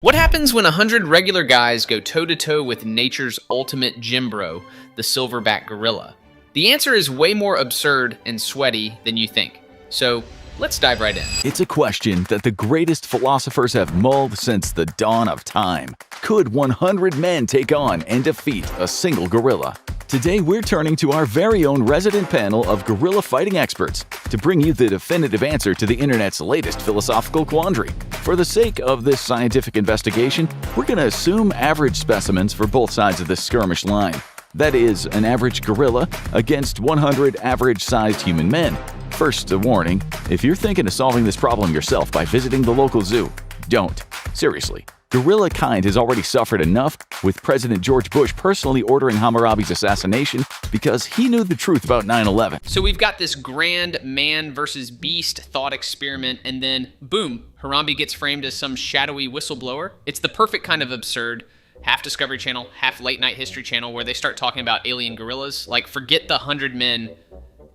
What happens when 100 regular guys go toe-to-toe with nature's ultimate gym bro, the silverback gorilla? The answer is way more absurd and sweaty than you think. So, let's dive right in. It's a question that the greatest philosophers have mulled since the dawn of time. Could 100 men take on and defeat a single gorilla? Today, we're turning to our very own resident panel of gorilla fighting experts to bring you the definitive answer to the internet's latest philosophical quandary. For the sake of this scientific investigation, we're going to assume average specimens for both sides of this skirmish line. That is, an average gorilla against 100 average-sized human men. First, a warning, if you're thinking of solving this problem yourself by visiting the local zoo, don't. Seriously. Gorilla kind has already suffered enough, with President George Bush personally ordering Hammurabi's assassination because he knew the truth about 9/11. So we've got this grand man versus beast thought experiment, and then boom, Harambe gets framed as some shadowy whistleblower. It's the perfect kind of absurd, half Discovery Channel, half Late Night History Channel, where they start talking about alien gorillas. Like, forget the 100 men.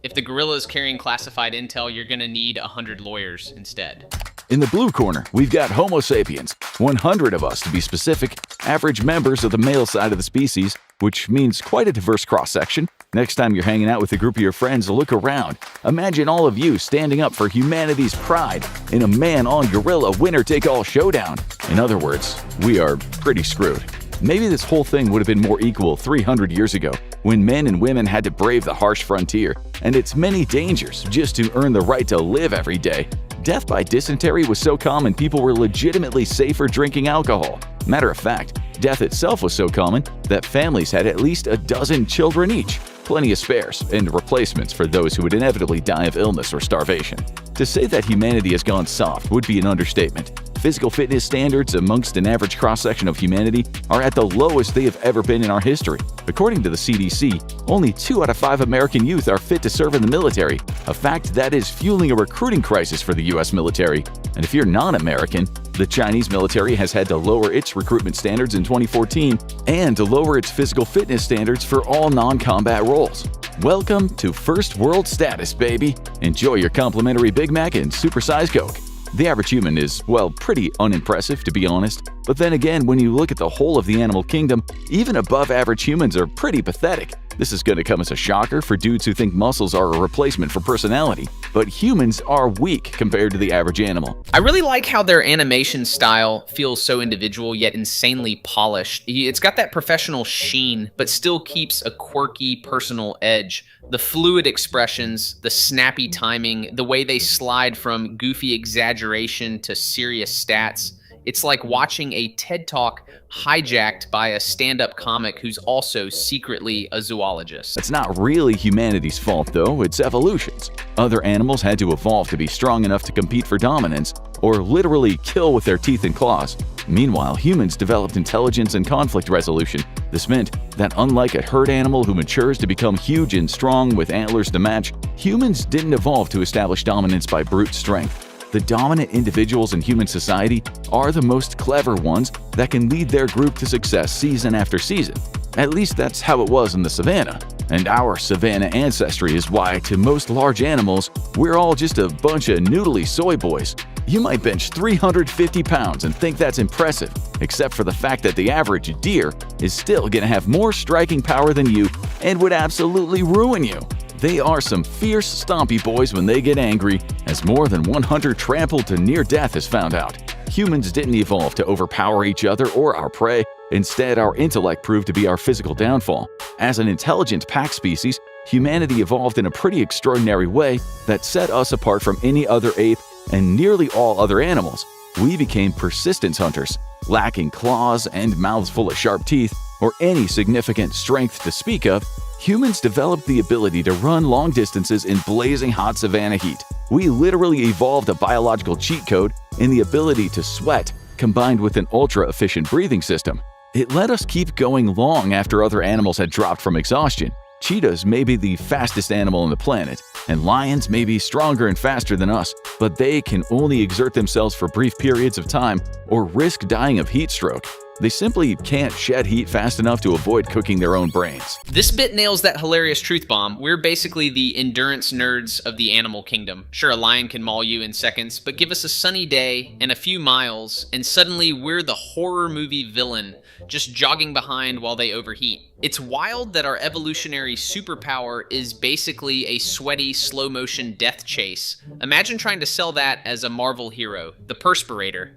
If the gorilla is carrying classified intel, you're gonna need 100 lawyers instead. In the blue corner, we've got Homo sapiens, 100 of us to be specific, average members of the male side of the species, which means quite a diverse cross-section. Next time you're hanging out with a group of your friends, look around. Imagine all of you standing up for humanity's pride in a man-on-gorilla winner-take-all showdown. In other words, we are pretty screwed. Maybe this whole thing would have been more equal 300 years ago, when men and women had to brave the harsh frontier and its many dangers just to earn the right to live every day. Death by dysentery was so common people were legitimately safer drinking alcohol. Matter of fact, death itself was so common that families had at least a dozen children each, plenty of spares and replacements for those who would inevitably die of illness or starvation. To say that humanity has gone soft would be an understatement. Physical fitness standards amongst an average cross-section of humanity are at the lowest they have ever been in our history. According to the CDC, only 2 out of 5 American youth are fit to serve in the military, a fact that is fueling a recruiting crisis for the US military. And if you're non-American, the Chinese military has had to lower its recruitment standards in 2014 and to lower its physical fitness standards for all non-combat roles. Welcome to First World Status, baby! Enjoy your complimentary Big Mac and supersized Coke. The average human is, well, pretty unimpressive, to be honest. But then again, when you look at the whole of the animal kingdom, even above-average humans are pretty pathetic. This is going to come as a shocker for dudes who think muscles are a replacement for personality. But humans are weak compared to the average animal. I really like how their animation style feels so individual yet insanely polished. It's got that professional sheen, but still keeps a quirky personal edge. The fluid expressions, the snappy timing, the way they slide from goofy exaggeration to serious stats. It's like watching a TED Talk hijacked by a stand-up comic who's also secretly a zoologist. It's not really humanity's fault, though, it's evolution's. Other animals had to evolve to be strong enough to compete for dominance, or literally kill with their teeth and claws. Meanwhile, humans developed intelligence and conflict resolution. This meant that unlike a herd animal who matures to become huge and strong with antlers to match, humans didn't evolve to establish dominance by brute strength. The dominant individuals in human society are the most clever ones that can lead their group to success season after season. At least that's how it was in the savannah. And our savannah ancestry is why, to most large animals, we're all just a bunch of noodly soy boys. You might bench 350 pounds and think that's impressive, except for the fact that the average deer is still gonna have more striking power than you and would absolutely ruin you. They are some fierce, stompy boys when they get angry, as more than 100 trampled to near death is found out. Humans didn't evolve to overpower each other or our prey. Instead, our intellect proved to be our physical downfall. As an intelligent pack species, humanity evolved in a pretty extraordinary way that set us apart from any other ape and nearly all other animals. We became persistence hunters, lacking claws and mouths full of sharp teeth, or any significant strength to speak of. Humans developed the ability to run long distances in blazing hot savanna heat. We literally evolved a biological cheat code in the ability to sweat, combined with an ultra-efficient breathing system. It let us keep going long after other animals had dropped from exhaustion. Cheetahs may be the fastest animal on the planet, and lions may be stronger and faster than us, but they can only exert themselves for brief periods of time or risk dying of heat stroke. They simply can't shed heat fast enough to avoid cooking their own brains. This bit nails that hilarious truth bomb. We're basically the endurance nerds of the animal kingdom. Sure, a lion can maul you in seconds, but give us a sunny day and a few miles, and suddenly we're the horror movie villain, just jogging behind while they overheat. It's wild that our evolutionary superpower is basically a sweaty, slow-motion death chase. Imagine trying to sell that as a Marvel hero, the Perspirator.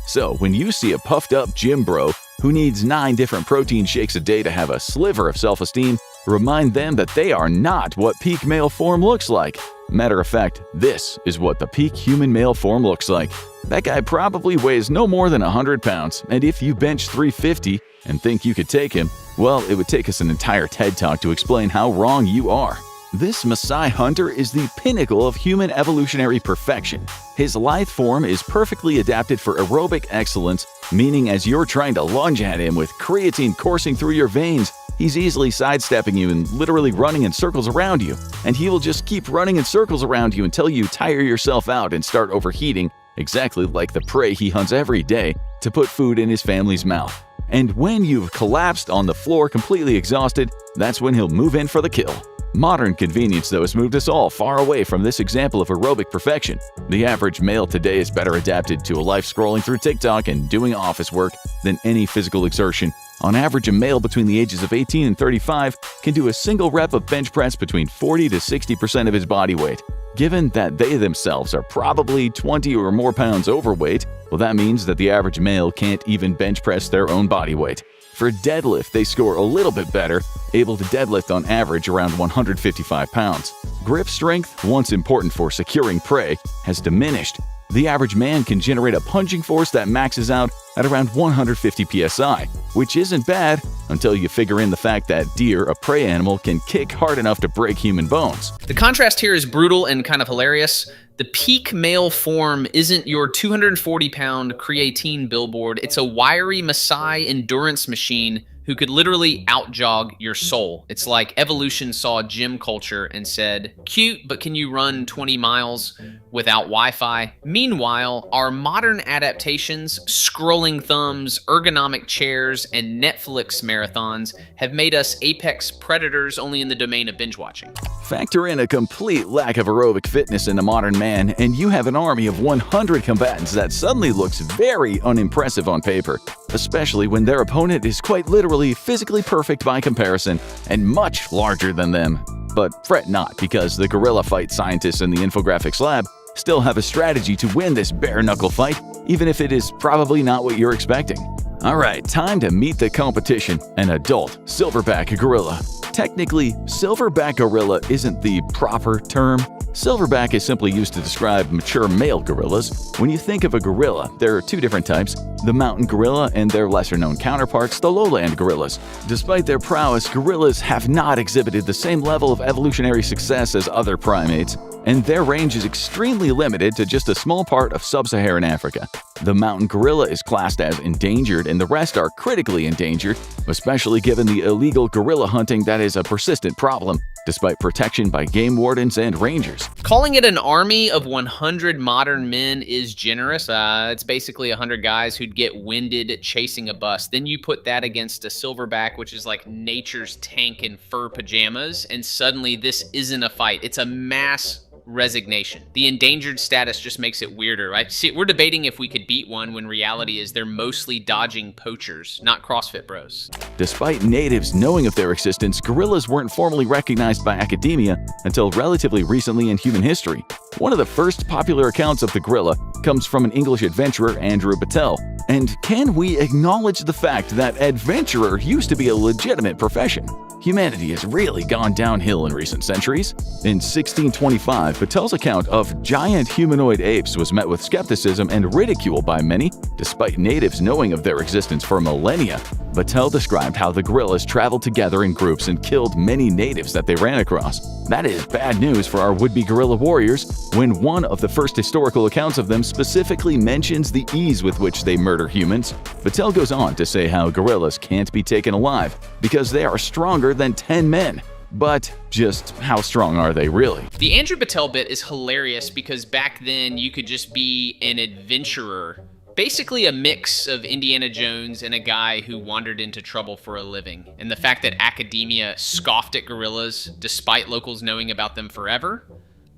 So, when you see a puffed-up gym bro who needs 9 different protein shakes a day to have a sliver of self-esteem, remind them that they are not what peak male form looks like. Matter of fact, this is what the peak human male form looks like. That guy probably weighs no more than 100 pounds, and if you bench 350 and think you could take him, well, it would take us an entire TED Talk to explain how wrong you are. This Maasai hunter is the pinnacle of human evolutionary perfection. His lithe form is perfectly adapted for aerobic excellence, meaning as you're trying to lunge at him with creatine coursing through your veins, he's easily sidestepping you and literally running in circles around you. And he will just keep running in circles around you until you tire yourself out and start overheating, exactly like the prey he hunts every day to put food in his family's mouth. And when you've collapsed on the floor completely exhausted, that's when he'll move in for the kill. Modern convenience, though, has moved us all far away from this example of aerobic perfection. The average male today is better adapted to a life scrolling through TikTok and doing office work than any physical exertion. On average, a male between the ages of 18 and 35 can do a single rep of bench press between 40 to 60% of his body weight. Given that they themselves are probably 20 or more pounds overweight, well, that means that the average male can't even bench press their own body weight. For deadlift, they score a little bit better, able to deadlift on average around 155 pounds. Grip strength, once important for securing prey, has diminished. The average man can generate a punching force that maxes out at around 150 psi, which isn't bad until you figure in the fact that deer, a prey animal, can kick hard enough to break human bones. The contrast here is brutal and kind of hilarious. The peak male form isn't your 240-pound creatine billboard. It's a wiry Maasai endurance machine who could literally outjog your soul. It's like evolution saw gym culture and said, cute, but can you run 20 miles without Wi-Fi? Meanwhile, our modern adaptations, scrolling thumbs, ergonomic chairs, and Netflix marathons have made us apex predators only in the domain of binge watching. Factor in a complete lack of aerobic fitness in a modern man, and you have an army of 100 combatants that suddenly looks very unimpressive on paper, especially when their opponent is quite literally physically perfect by comparison and much larger than them. But fret not, because the gorilla fight scientists in the Infographics lab still have a strategy to win this bare-knuckle fight, even if it is probably not what you're expecting. Alright, time to meet the competition, an adult silverback gorilla. Technically, silverback gorilla isn't the proper term. Silverback is simply used to describe mature male gorillas. When you think of a gorilla, there are 2 different types, the mountain gorilla and their lesser-known counterparts, the lowland gorillas. Despite their prowess, gorillas have not exhibited the same level of evolutionary success as other primates, and their range is extremely limited to just a small part of sub-Saharan Africa. The mountain gorilla is classed as endangered, and the rest are critically endangered, especially given the illegal gorilla hunting that is a persistent problem, despite protection by game wardens and rangers. Calling it an army of 100 modern men is generous. It's basically 100 guys who'd get winded chasing a bus. Then you put that against a silverback, which is like nature's tank in fur pajamas, and suddenly this isn't a fight. It's a mass resignation. The endangered status just makes it weirder, right? See, we're debating if we could beat one when reality is they're mostly dodging poachers, not CrossFit bros. Despite natives knowing of their existence, gorillas weren't formally recognized by academia until relatively recently in human history. One of the first popular accounts of the gorilla comes from an English adventurer, Andrew Battelle. And can we acknowledge the fact that adventurer used to be a legitimate profession? Humanity has really gone downhill in recent centuries. In 1625, Battelle's account of giant humanoid apes was met with skepticism and ridicule by many, despite natives knowing of their existence for millennia. Battelle described how the gorillas traveled together in groups and killed many natives that they ran across. That is bad news for our would-be guerrilla warriors, when one of the first historical accounts of them specifically mentions the ease with which they murder humans. Battelle goes on to say how gorillas can't be taken alive because they are stronger than 10 men. But just how strong are they really? The Andrew Battelle bit is hilarious because back then you could just be an adventurer Basically a mix of Indiana Jones and a guy who wandered into trouble for a living. And the fact that academia scoffed at gorillas despite locals knowing about them forever.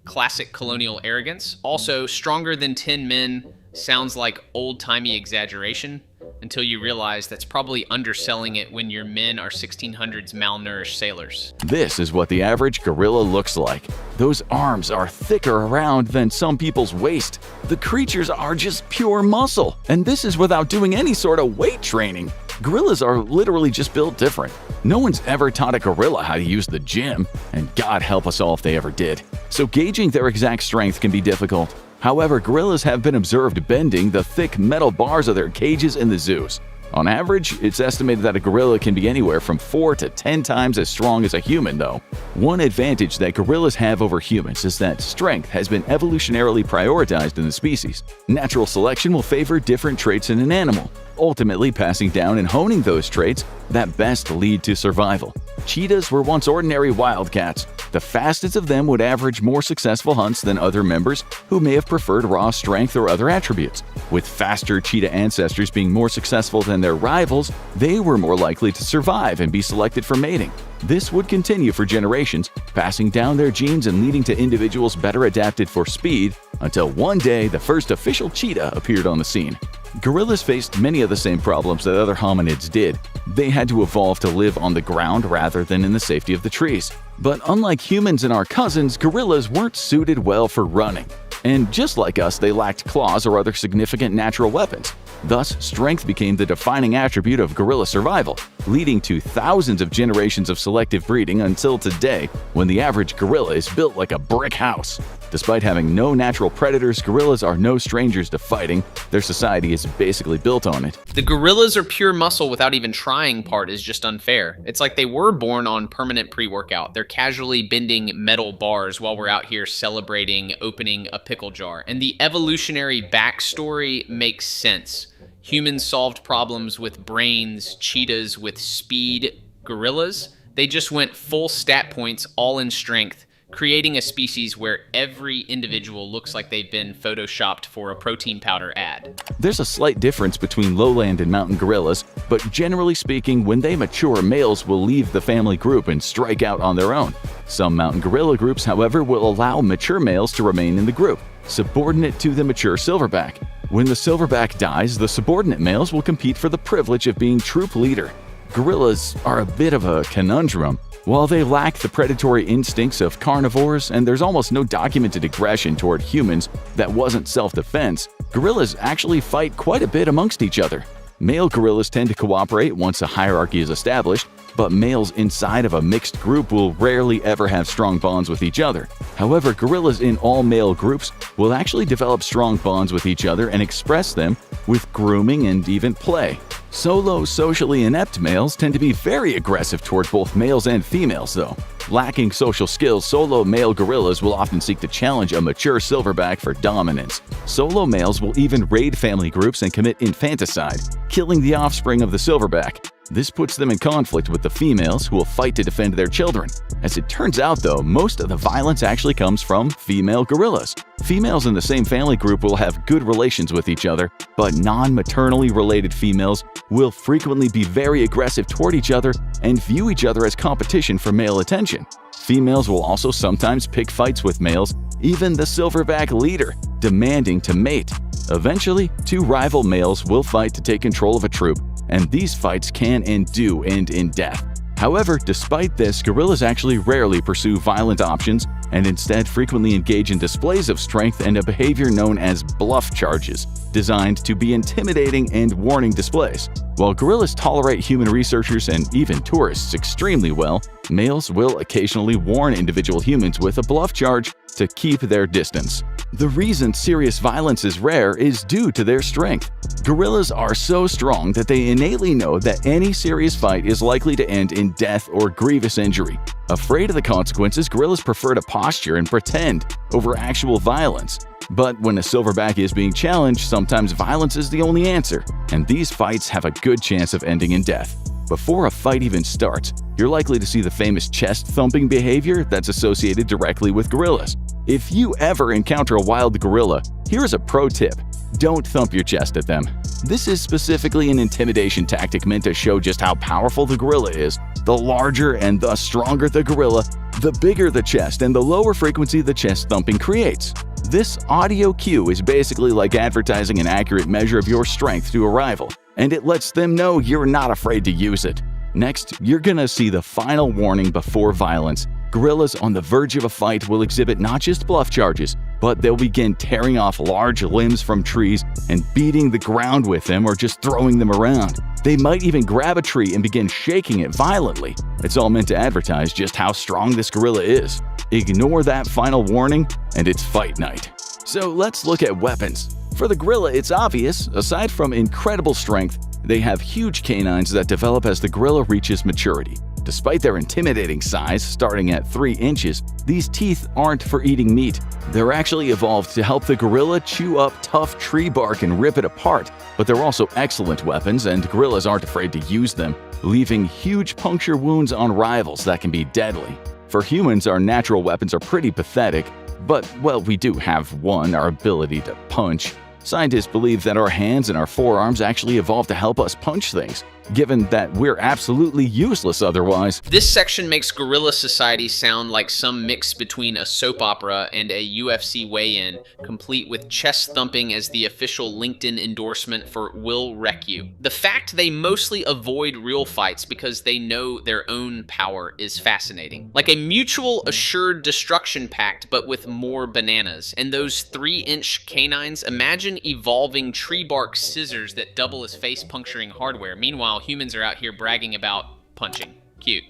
Classic colonial arrogance. Also, stronger than 10 men sounds like old-timey exaggeration until you realize that's probably underselling it when your men are 1600s malnourished sailors. This is what the average gorilla looks like. Those arms are thicker around than some people's waist. The creatures are just pure muscle, and this is without doing any sort of weight training. Gorillas are literally just built different. No one's ever taught a gorilla how to use the gym, and God help us all if they ever did. So gauging their exact strength can be difficult. However, gorillas have been observed bending the thick metal bars of their cages in the zoos. On average, it's estimated that a gorilla can be anywhere from 4 to 10 times as strong as a human, though. One advantage that gorillas have over humans is that strength has been evolutionarily prioritized in the species. Natural selection will favor different traits in an animal, ultimately passing down and honing those traits that best lead to survival. Cheetahs were once ordinary wildcats. The fastest of them would average more successful hunts than other members who may have preferred raw strength or other attributes. With faster cheetah ancestors being more successful than their rivals, they were more likely to survive and be selected for mating. This would continue for generations, passing down their genes and leading to individuals better adapted for speed, until one day the first official cheetah appeared on the scene. Gorillas faced many of the same problems that other hominids did. They had to evolve to live on the ground rather than in the safety of the trees. But unlike humans and our cousins, gorillas weren't suited well for running. And just like us, they lacked claws or other significant natural weapons. Thus, strength became the defining attribute of gorilla survival, leading to thousands of generations of selective breeding until today, when the average gorilla is built like a brick house. Despite having no natural predators, gorillas are no strangers to fighting. Their society is basically built on it. The gorillas are pure muscle without even trying part is just unfair. It's like they were born on permanent pre-workout. They're casually bending metal bars while we're out here celebrating opening a pickle jar. And the evolutionary backstory makes sense. Humans solved problems with brains, cheetahs with speed, gorillas. They just went full stat points, all in strength, creating a species where every individual looks like they've been photoshopped for a protein powder ad. There's a slight difference between lowland and mountain gorillas, but generally speaking, when they mature, males will leave the family group and strike out on their own. Some mountain gorilla groups, however, will allow mature males to remain in the group, subordinate to the mature silverback. When the silverback dies, the subordinate males will compete for the privilege of being troop leader. Gorillas are a bit of a conundrum. While they lack the predatory instincts of carnivores and there's almost no documented aggression toward humans that wasn't self-defense, gorillas actually fight quite a bit amongst each other. Male gorillas tend to cooperate once a hierarchy is established, but males inside of a mixed group will rarely ever have strong bonds with each other. However, gorillas in all male groups will actually develop strong bonds with each other and express them with grooming and even play. Solo, socially inept males tend to be very aggressive toward both males and females, though. Lacking social skills, solo male gorillas will often seek to challenge a mature silverback for dominance. Solo males will even raid family groups and commit infanticide, killing the offspring of the silverback. This puts them in conflict with the females, who will fight to defend their children. As it turns out, though, most of the violence actually comes from female gorillas. Females in the same family group will have good relations with each other, but non-maternally related females will frequently be very aggressive toward each other and view each other as competition for male attention. Females will also sometimes pick fights with males, even the silverback leader, demanding to mate. Eventually, two rival males will fight to take control of a troop, and these fights can and do end in death. However, despite this, gorillas actually rarely pursue violent options and instead frequently engage in displays of strength and a behavior known as bluff charges, designed to be intimidating and warning displays. While gorillas tolerate human researchers and even tourists extremely well, males will occasionally warn individual humans with a bluff charge to keep their distance. The reason serious violence is rare is due to their strength. Gorillas are so strong that they innately know that any serious fight is likely to end in death or grievous injury. Afraid of the consequences, gorillas prefer to posture and pretend over actual violence. But when a silverback is being challenged, sometimes violence is the only answer, and these fights have a good chance of ending in death. Before a fight even starts, you're likely to see the famous chest-thumping behavior that's associated directly with gorillas. If you ever encounter a wild gorilla, here's a pro tip. Don't thump your chest at them. This is specifically an intimidation tactic meant to show just how powerful the gorilla is. The larger and thus stronger the gorilla, the bigger the chest and the lower frequency the chest thumping creates. This audio cue is basically like advertising an accurate measure of your strength to a rival, and it lets them know you're not afraid to use it. Next, you're gonna see the final warning before violence. Gorillas on the verge of a fight will exhibit not just bluff charges, but they'll begin tearing off large limbs from trees and beating the ground with them or just throwing them around. They might even grab a tree and begin shaking it violently. It's all meant to advertise just how strong this gorilla is. Ignore that final warning, and it's fight night. So let's look at weapons. For the gorilla, it's obvious. Aside from incredible strength, they have huge canines that develop as the gorilla reaches maturity. Despite their intimidating size, starting at 3 inches, these teeth aren't for eating meat. They're actually evolved to help the gorilla chew up tough tree bark and rip it apart, but they're also excellent weapons, and gorillas aren't afraid to use them, leaving huge puncture wounds on rivals that can be deadly. For humans, our natural weapons are pretty pathetic, but, well, we do have one, our ability to punch. Scientists believe that our hands and our forearms actually evolved to help us punch things, given that we're absolutely useless otherwise. This section makes gorilla society sound like some mix between a soap opera and a UFC weigh-in, complete with chest thumping as the official LinkedIn endorsement for "will wreck you." The fact they mostly avoid real fights because they know their own power is fascinating. Like a mutual assured destruction pact, but with more bananas. And those 3-inch canines, imagine evolving tree bark scissors that double as face puncturing hardware. Meanwhile, humans are out here bragging about punching. Cute.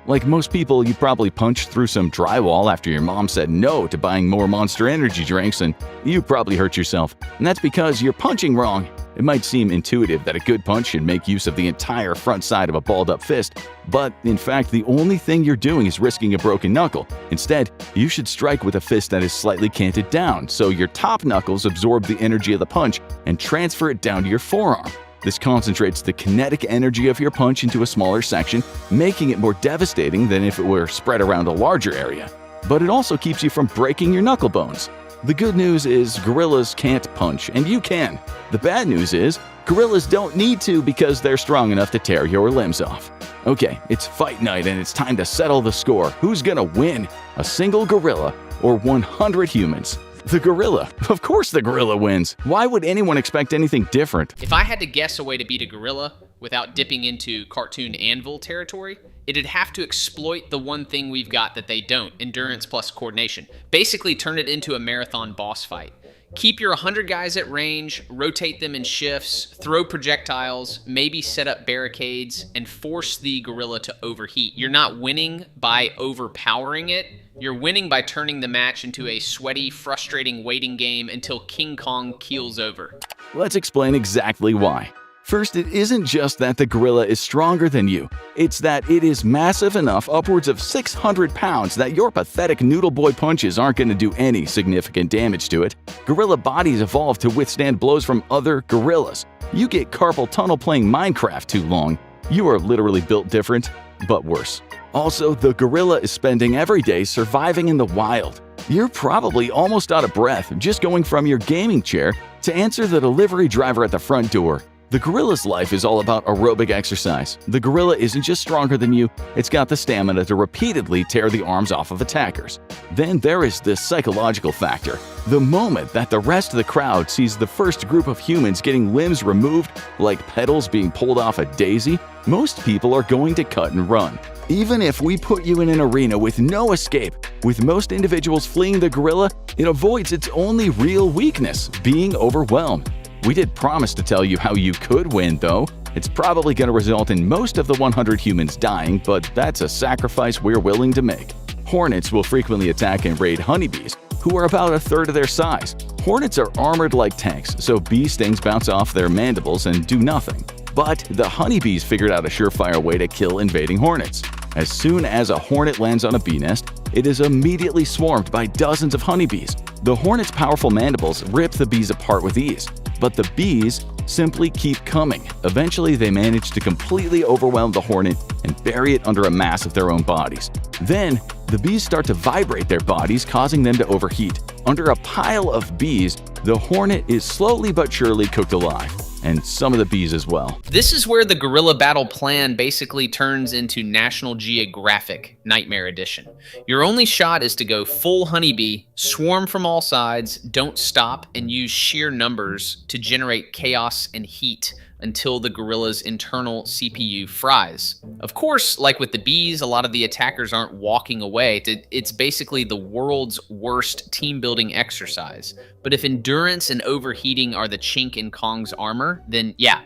Like most people, you probably punched through some drywall after your mom said no to buying more Monster Energy drinks, and you probably hurt yourself. And that's because you're punching wrong. It might seem intuitive that a good punch should make use of the entire front side of a balled-up fist, but in fact, the only thing you're doing is risking a broken knuckle. Instead, you should strike with a fist that is slightly canted down, so your top knuckles absorb the energy of the punch and transfer it down to your forearm. This concentrates the kinetic energy of your punch into a smaller section, making it more devastating than if it were spread around a larger area. But it also keeps you from breaking your knuckle bones. The good news is gorillas can't punch, and you can. The bad news is gorillas don't need to because they're strong enough to tear your limbs off. Okay, it's fight night and it's time to settle the score. Who's gonna win? A single gorilla or 100 humans? The gorilla. Of course the gorilla wins. Why would anyone expect anything different? If I had to guess a way to beat a gorilla without dipping into cartoon anvil territory, it'd have to exploit the one thing we've got that they don't, endurance plus coordination. Basically turn it into a marathon boss fight. Keep your 100 guys at range, rotate them in shifts, throw projectiles, maybe set up barricades, and force the gorilla to overheat. You're not winning by overpowering it. You're winning by turning the match into a sweaty, frustrating waiting game until King Kong keels over. Let's explain exactly why. First, it isn't just that the gorilla is stronger than you. It's that it is massive enough, upwards of 600 pounds, that your pathetic noodle boy punches aren't going to do any significant damage to it. Gorilla bodies evolved to withstand blows from other gorillas. You get carpal tunnel playing Minecraft too long. You are literally built different, but worse. Also, the gorilla is spending every day surviving in the wild. You're probably almost out of breath just going from your gaming chair to answer the delivery driver at the front door. The gorilla's life is all about aerobic exercise. The gorilla isn't just stronger than you, it's got the stamina to repeatedly tear the arms off of attackers. Then there is this psychological factor. The moment that the rest of the crowd sees the first group of humans getting limbs removed, like petals being pulled off a daisy, most people are going to cut and run. Even if we put you in an arena with no escape, with most individuals fleeing the gorilla, it avoids its only real weakness, being overwhelmed. We did promise to tell you how you could win, though. It's probably going to result in most of the 100 humans dying, but that's a sacrifice we're willing to make. Hornets will frequently attack and raid honeybees, who are about a third of their size. Hornets are armored like tanks, so bee stings bounce off their mandibles and do nothing. But the honeybees figured out a surefire way to kill invading hornets. As soon as a hornet lands on a bee nest, it is immediately swarmed by dozens of honeybees. The hornet's powerful mandibles rip the bees apart with ease, but the bees simply keep coming. Eventually, they manage to completely overwhelm the hornet and bury it under a mass of their own bodies. Then, the bees start to vibrate their bodies, causing them to overheat. Under a pile of bees, the hornet is slowly but surely cooked alive, and some of the bees as well. This is where the guerrilla battle plan basically turns into National Geographic Nightmare Edition. Your only shot is to go full honeybee, swarm from all sides, don't stop, and use sheer numbers to generate chaos and heat until the guerrilla's internal CPU fries. Of course, like with the bees, a lot of the attackers aren't walking away. It's basically the world's worst team-building exercise. But if endurance and overheating are the chink in Kong's armor, then yeah,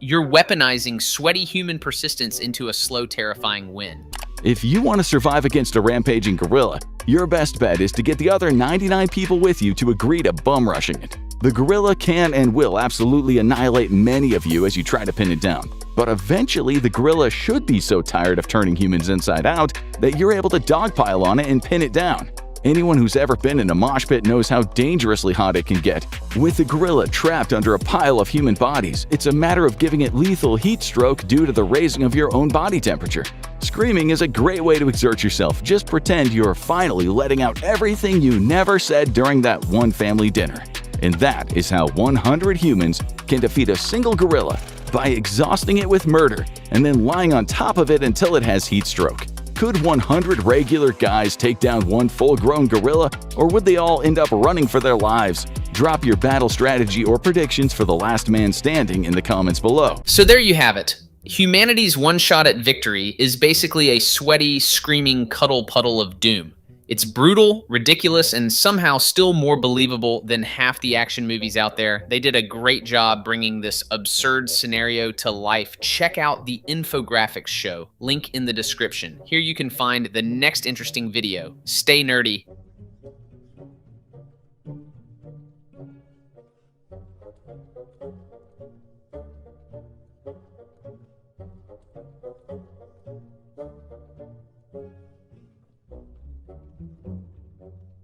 you're weaponizing sweaty human persistence into a slow, terrifying win. If you want to survive against a rampaging gorilla, your best bet is to get the other 99 people with you to agree to bum rushing it. The gorilla can and will absolutely annihilate many of you as you try to pin it down, but eventually the gorilla should be so tired of turning humans inside out that you're able to dogpile on it and pin it down. Anyone who's ever been in a mosh pit knows how dangerously hot it can get. With the gorilla trapped under a pile of human bodies, it's a matter of giving it lethal heat stroke due to the raising of your own body temperature. Screaming is a great way to exert yourself. Just pretend you're finally letting out everything you never said during that one family dinner. And that is how 100 humans can defeat a single gorilla by exhausting it with murder and then lying on top of it until it has heat stroke. Could 100 regular guys take down one full-grown gorilla, or would they all end up running for their lives? Drop your battle strategy or predictions for the last man standing in the comments below. So there you have it. Humanity's one shot at victory is basically a sweaty, screaming cuddle puddle of doom. It's brutal, ridiculous, and somehow still more believable than half the action movies out there. They did a great job bringing this absurd scenario to life. Check out the Infographics Show, link in the description. Here you can find the next interesting video. Stay nerdy.